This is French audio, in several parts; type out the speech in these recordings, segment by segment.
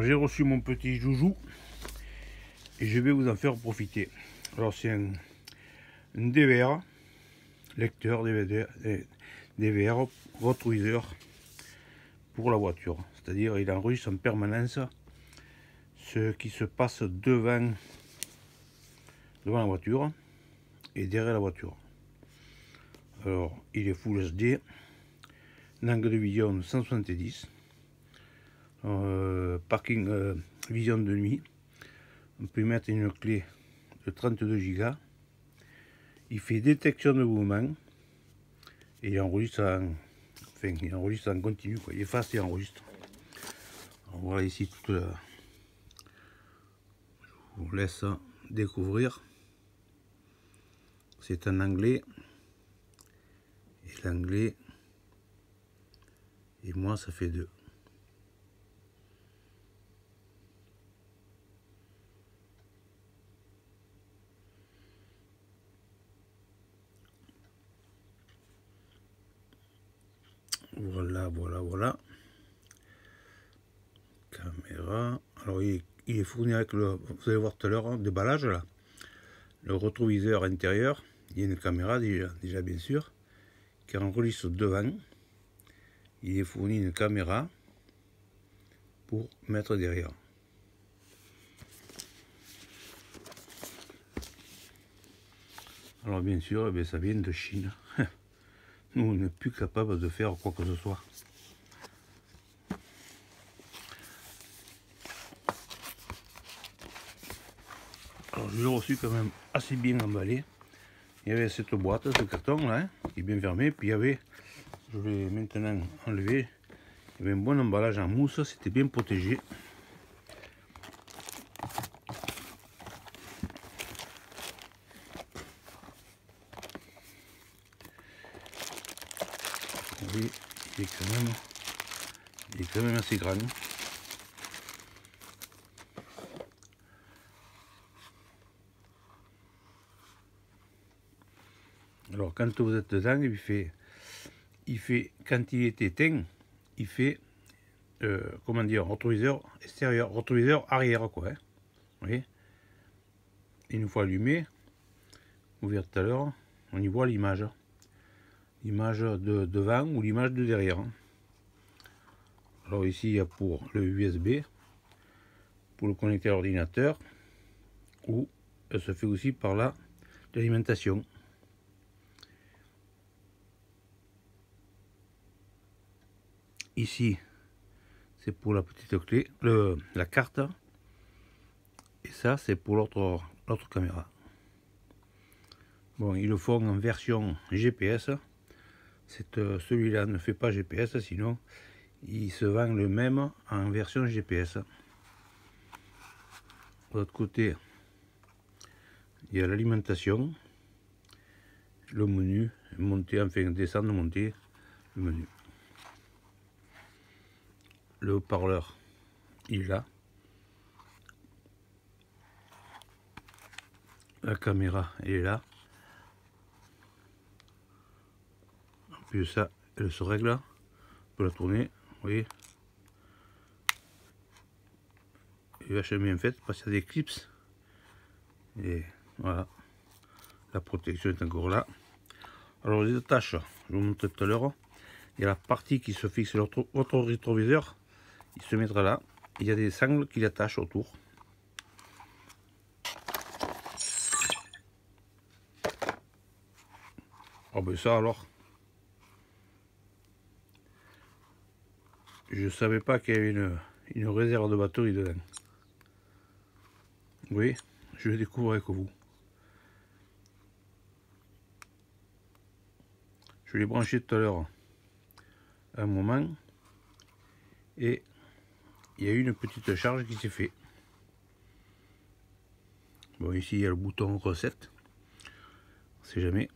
J'ai reçu mon petit joujou et je vais vous en faire profiter. Alors c'est un DVR, lecteur DVR rétroviseur pour la voiture. C'est-à-dire il enregistre en permanence ce qui se passe devant la voiture et derrière la voiture. Alors il est Full HD, un angle de vision 170, parking vision de nuit. On peut y mettre une clé de 32 Go. Il fait détection de mouvement et il enregistre en continu, quoi. Il efface et enregistre. Alors voilà ici toute la... Je vous laisse découvrir. C'est en anglais. Et l'anglais, et moi ça fait 2. Voilà. Caméra. Alors il est fourni avec le, vous allez voir tout à l'heure, déballage là. Le rétroviseur intérieur. Il y a une caméra déjà bien sûr, qui enregistre devant. Il est fourni une caméra pour mettre derrière. Alors bien sûr, ça vient de Chine. Nous, on n'est plus capable de faire quoi que ce soit. Alors je l'ai reçu quand même assez bien emballé. Il y avait cette boîte, ce carton là, qui est bien fermé. Puis il y avait, je vais maintenant enlever, il y avait un bon emballage en mousse, c'était bien protégé. Oui, il est quand même assez grand. Alors quand vous êtes dedans, il fait quand il est éteint, il fait comment dire, rétroviseur extérieur, rétroviseur arrière quoi. Hein. Vous voyez, une fois allumé, vous verrez tout à l'heure, on y voit l'image de devant ou l'image de derrière. Alors ici il y a pour le USB, pour le connecter à l'ordinateur, ou elle se fait aussi par là l'alimentation. Ici c'est pour la petite clé, la carte, et ça c'est pour l'autre caméra. Bon, ils le font en version GPS. Celui-là ne fait pas GPS, sinon il se vend le même en version GPS. De l'autre côté, il y a l'alimentation, le menu, monter, enfin descendre, monter, le menu. Le haut-parleur, il est là. La caméra, elle est là. Puis ça, elle se règle. On peut la tourner, vous voyez. Elle est vachement bien faite parce qu'il y a des clips. Et voilà. La protection est encore là. Alors les attaches, je vous montrais tout à l'heure. Il y a la partie qui se fixe sur votre rétroviseur. Il se mettra là. Il y a des sangles qui l'attachent autour. Oh ben ça alors. Je savais pas qu'il y avait une réserve de batterie dedans. Oui, je vais découvrir avec vous. Je l'ai branché tout à l'heure un moment et il y a eu une petite charge qui s'est fait. Bon, ici il y a le bouton recette, on sait jamais.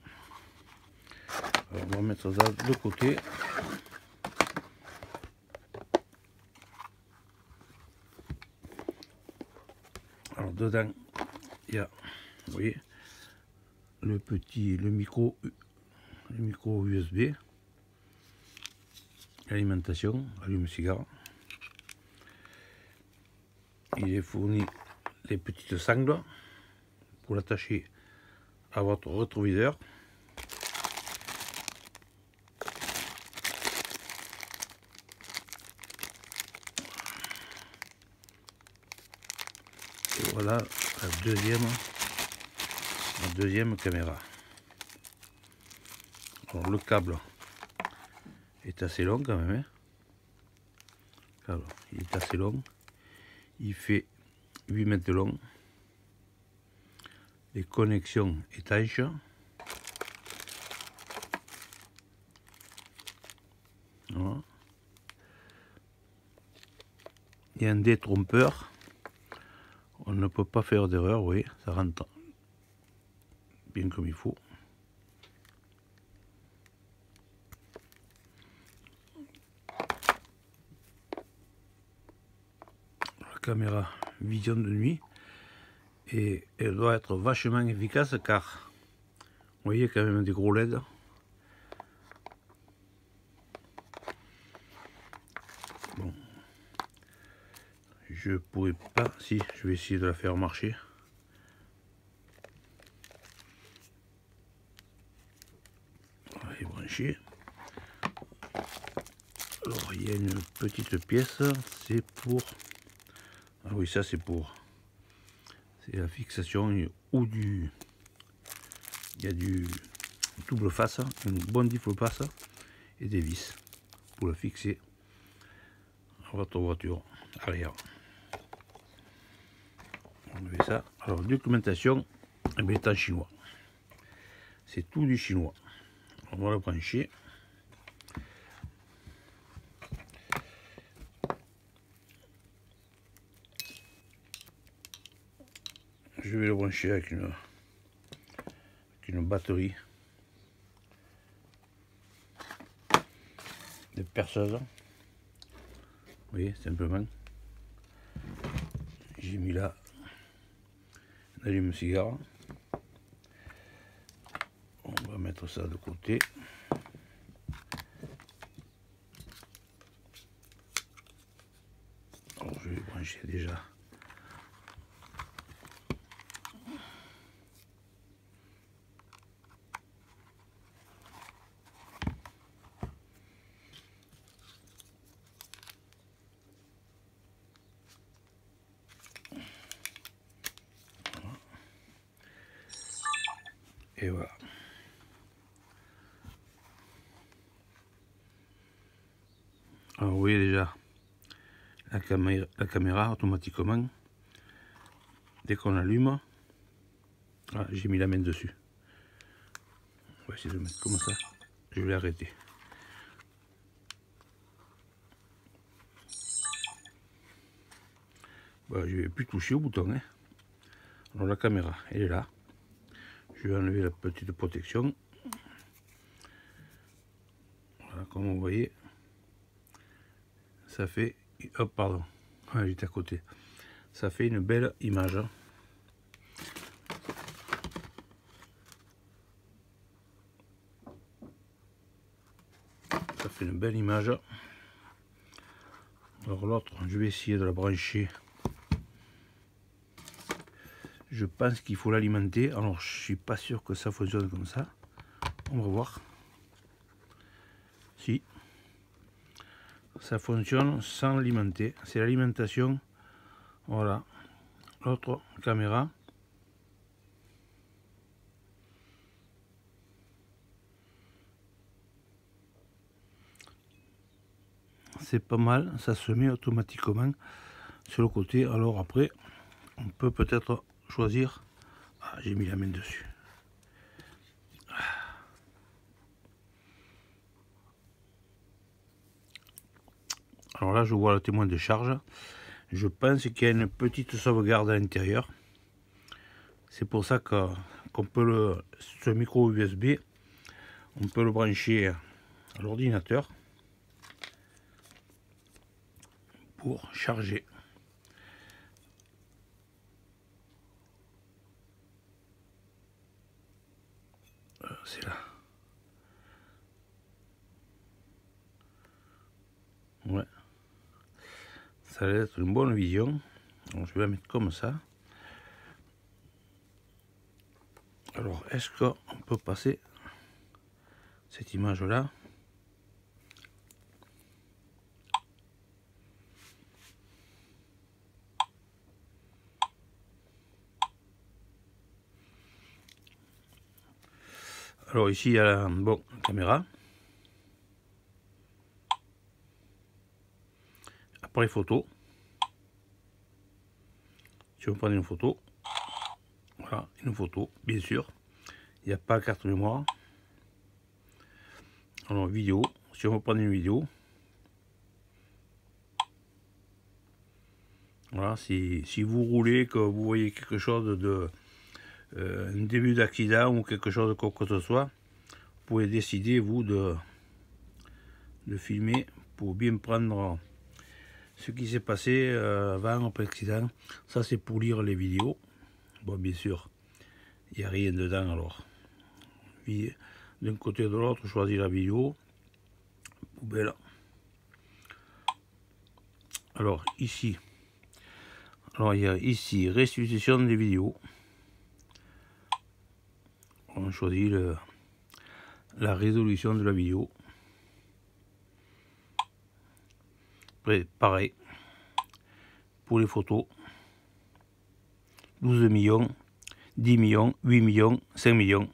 Alors, on va mettre ça de côté. Alors dedans il y a, vous voyez, le micro USB, l'alimentation, allume-cigare. il est fourni les petites sangles pour l'attacher à votre rétroviseur. Et voilà la deuxième caméra. Alors le câble est assez long quand même, hein. Alors, il est assez long, il fait 8 mètres de long, les connexions étanches, voilà. Il y a un détrompeur, on ne peut pas faire d'erreur, vous voyez, ça rentre bien comme il faut. La caméra vision de nuit, et elle doit être vachement efficace car vous voyez quand même des gros LED. Bon, je pourrais pas, si je vais essayer de la faire marcher. On va les brancher. Alors il y a une petite pièce, c'est pour, ah oui, ça c'est pour, c'est la fixation ou du, il y a du double face, une bonne double face et des vis pour le fixer à votre voiture arrière. On fait ça. Alors documentation, elle est en chinois, c'est tout du chinois. On va le brancher. Je vais le brancher avec une batterie de perceuse. Vous voyez, simplement. J'ai mis là un allume-cigare. On va mettre ça de côté. Alors je vais brancher déjà. Et voilà. Alors vous voyez déjà la caméra automatiquement, dès qu'on allume, ah, j'ai mis la main dessus. On va essayer de le mettre comme ça. Je vais arrêter. Voilà, je ne vais plus toucher au bouton, hein. Alors la caméra, elle est là. Je vais enlever la petite protection. Voilà, comme vous voyez, ça fait... Hop, pardon, ah, j'étais à côté. Ça fait une belle image. Ça fait une belle image. Alors l'autre, je vais essayer de la brancher. Je pense qu'il faut l'alimenter. Alors je suis pas sûr que ça fonctionne comme ça. On va voir. Si. Ça fonctionne sans alimenter. C'est l'alimentation. Voilà. L'autre caméra. C'est pas mal. Ça se met automatiquement sur le côté. Alors après, on peut peut-être choisir. Ah, j'ai mis la main dessus. Alors là, je vois le témoin de charge. Je pense qu'il y a une petite sauvegarde à l'intérieur. C'est pour ça qu'on peut ce micro USB, on peut le brancher à l'ordinateur pour charger. C'est là. Ouais. Ça va être une bonne vision. Donc, je vais la mettre comme ça. Alors, est-ce qu'on peut passer cette image-là? Alors ici, il y a la caméra. Appareil photo. Si on prend une photo, voilà, une photo, bien sûr. Il n'y a pas de carte mémoire. Alors, vidéo. Si on veut prendre une vidéo, voilà, si vous roulez, que vous voyez quelque chose de un début d'accident ou quelque chose quoi que ce soit, vous pouvez décider vous de filmer pour bien prendre ce qui s'est passé avant, après l'accident. Ça c'est pour lire les vidéos. Bon, bien sûr, il n'y a rien dedans, alors d'un côté ou de l'autre, choisis la vidéo, poubelle. Alors ici, il y a ici restitution des vidéos. On choisit la résolution de la vidéo. Après, pareil pour les photos. 12 millions, 10 millions, 8 millions, 5 millions.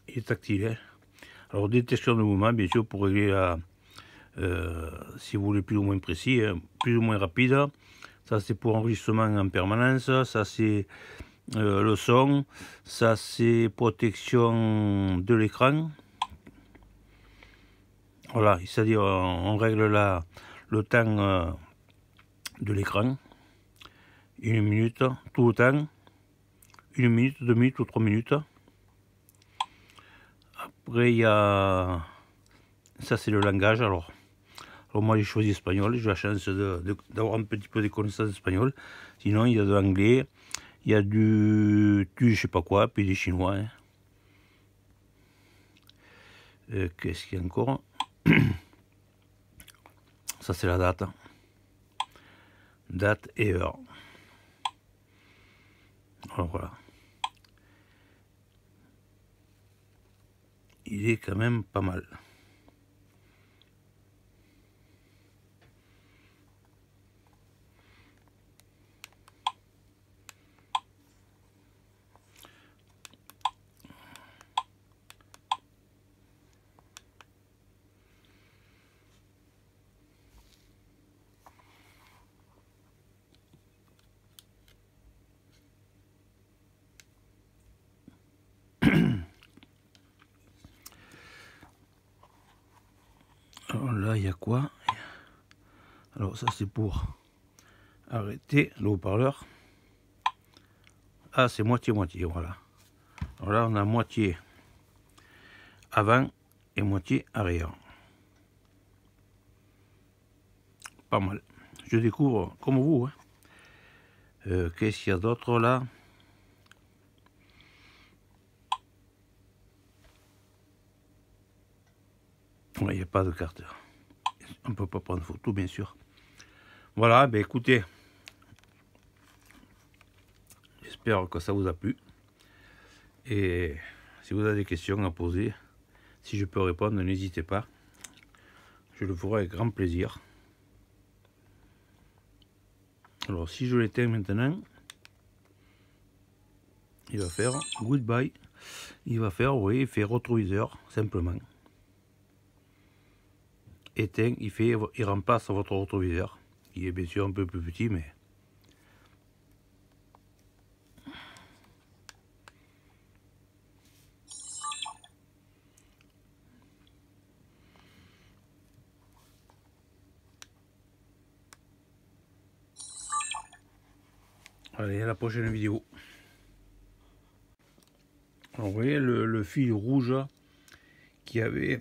Il est tactile. Hein. Alors, détection de mouvement, bien sûr, pour régler la... si vous voulez plus ou moins précis, hein, plus ou moins rapide. Ça, c'est pour enregistrement en permanence. Ça, c'est le son. Ça, c'est protection de l'écran. Voilà, c'est-à-dire on règle le temps de l'écran. 1 minute, tout le temps. 1 minute, 2 minutes ou 3 minutes. Après, il y a... Ça, c'est le langage. Alors moi, j'ai choisi espagnol. J'ai la chance d'avoir un petit peu de connaissances d'espagnol. Sinon, il y a de l'anglais. Il y a du je sais pas quoi, puis du chinois. Hein. Qu'est-ce qu'il y a encore? Ça, c'est la date. Date et heure. Alors voilà. Il est quand même pas mal. Alors là, il y a quoi? Alors ça, c'est pour arrêter le haut-parleur. Ah, c'est moitié-moitié, voilà. Alors là, on a moitié avant et moitié arrière. Pas mal. Je découvre comme vous. Hein. Qu'est-ce qu'il y a d'autre là? Il n'y a pas de carte. On ne peut pas prendre photo, bien sûr. Voilà, ben écoutez. J'espère que ça vous a plu. Et si vous avez des questions à poser, si je peux répondre, n'hésitez pas. Je le ferai avec grand plaisir. Alors si je l'éteins maintenant, il va faire goodbye. Il va faire, oui, il fait rétroviseur, simplement. Éteint, il remplace votre rétroviseur. Il est bien sûr un peu plus petit, mais... Allez, à la prochaine vidéo. Alors, vous voyez le fil rouge qui avait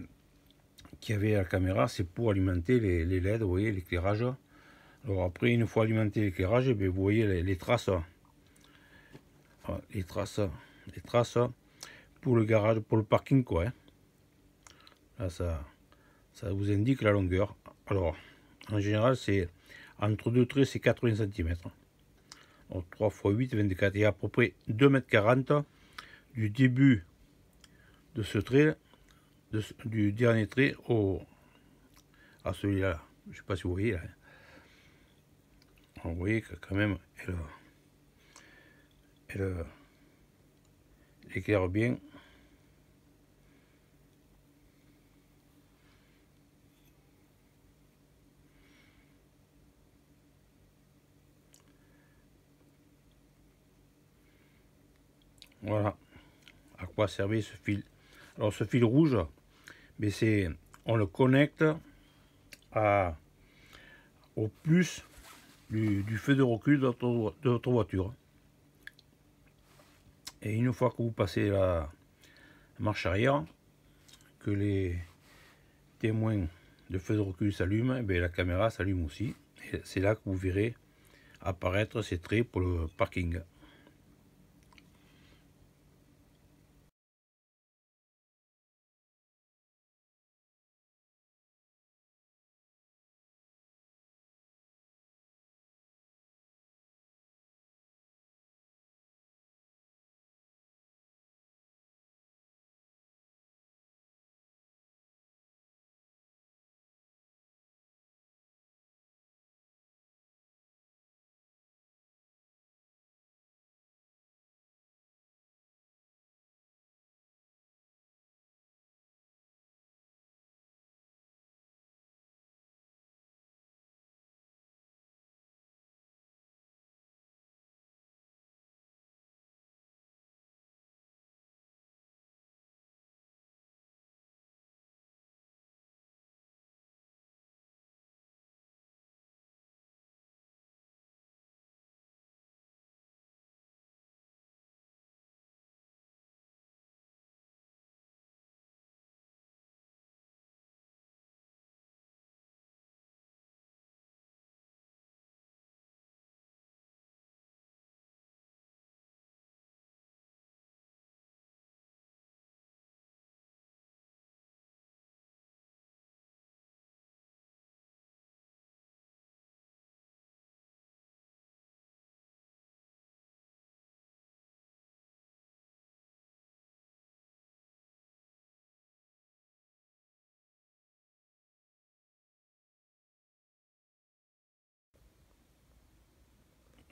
à la caméra, c'est pour alimenter les LED, vous voyez, l'éclairage. Alors après, une fois alimenté l'éclairage, eh vous voyez les traces. Voilà, les traces pour le garage, pour le parking, quoi. Hein. Là, ça vous indique la longueur. Alors, En général, c'est entre deux traits, c'est 80 cm. Donc 3 x 8, 24. Et à peu près 2,40 m du début de ce trait, du dernier trait à celui-là. Je ne sais pas si vous voyez là. Vous voyez que quand même, elle éclaire bien. Voilà à quoi servait ce fil. Alors ce fil rouge, mais on le connecte au plus du feu de recul de votre voiture. Et une fois que vous passez la marche arrière, que les témoins de feu de recul s'allument, et la caméra s'allume aussi. Et c'est là que vous verrez apparaître ces traits pour le parking.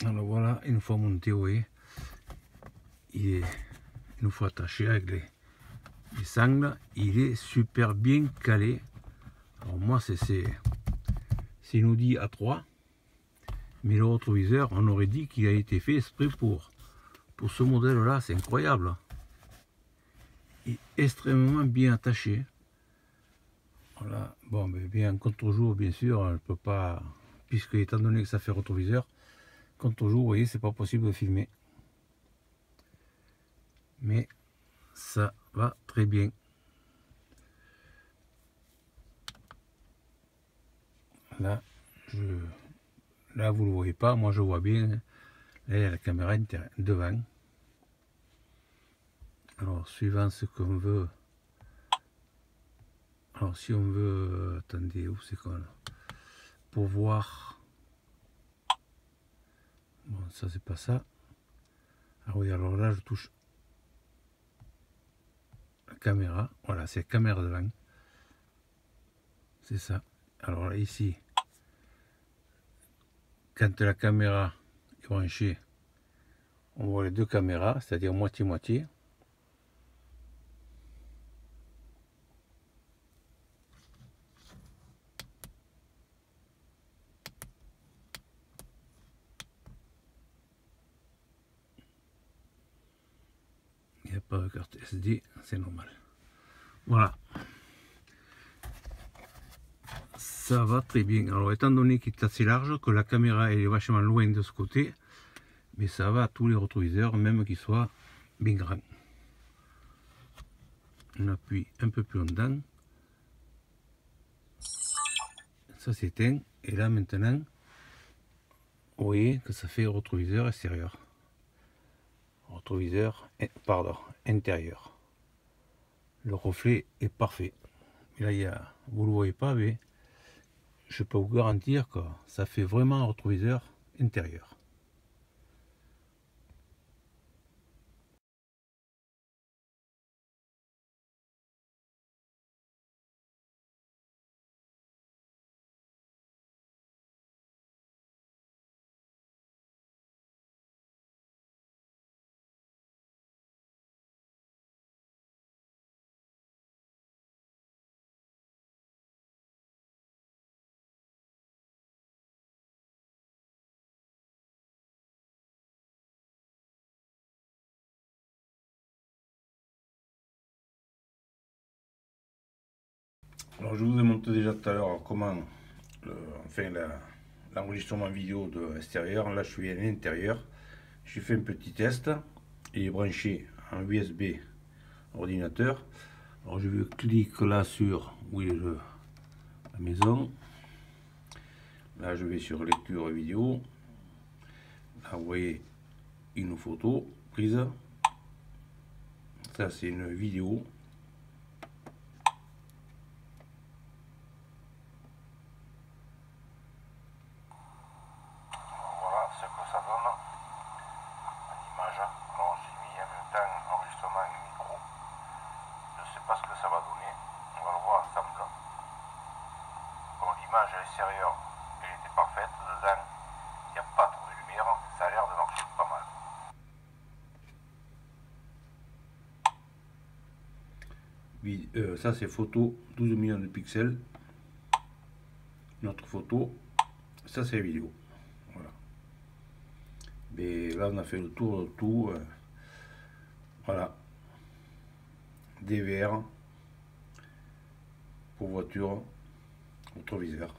Alors voilà, une fois monté, vous voyez, une fois attaché avec les sangles, il est super bien calé. Alors moi, c'est nous dit à 3, mais le rétroviseur, on aurait dit qu'il a été fait exprès pour ce modèle-là. C'est incroyable. Il est extrêmement bien attaché. Voilà, bon, mais bien contre-jour, bien sûr, je ne peux pas, puisque étant donné que ça fait rétroviseur, contre-jour, vous voyez, c'est pas possible de filmer. Mais ça va très bien. Là, là vous ne le voyez pas, moi je vois bien. Là, il y a la caméra devant. Alors, suivant ce qu'on veut. Alors, si on veut. Attendez, où c'est qu'on. Pour voir. Bon, ça, c'est pas ça. Ah oui, alors là, je touche la caméra. Voilà, c'est la caméra devant. C'est ça. Alors là, ici, quand la caméra est branchée, on voit les deux caméras, c'est-à-dire moitié-moitié. Il n'y a pas de carte SD, c'est normal. Voilà. Ça va très bien. Alors, étant donné qu'il est assez large, que la caméra elle est vachement loin de ce côté, mais ça va à tous les rétroviseurs, même qu'ils soient bien grands. On appuie un peu plus longtemps. Ça s'éteint. Et là, maintenant, vous voyez que ça fait rétroviseur extérieur. Rétroviseur, pardon, intérieur. Le reflet est parfait. Et là, vous ne le voyez pas, mais je peux vous garantir que ça fait vraiment un rétroviseur intérieur. Alors je vous ai montré déjà tout à l'heure comment l'enregistrement vidéo de l'extérieur. Là je suis à l'intérieur. J'ai fait un petit test. Il est branché en USB ordinateur. Alors je clique là sur où est la maison. Là je vais sur lecture vidéo. Là vous voyez une photo prise. Ça c'est une vidéo. Voilà ce que ça donne en image. Alors j'ai mis en même temps enregistrement et micro. Je ne sais pas ce que ça va donner. On va le voir ensemble. Bon, l'image à l'extérieur, elle était parfaite. Dedans, il n'y a pas trop de lumière. Ça a l'air de marcher pas mal. Ça c'est photo 12 millions de pixels. Notre photo, ça c'est vidéo. Voilà. Mais là on a fait le tour de tout. Voilà. DVR pour voiture, rétroviseur.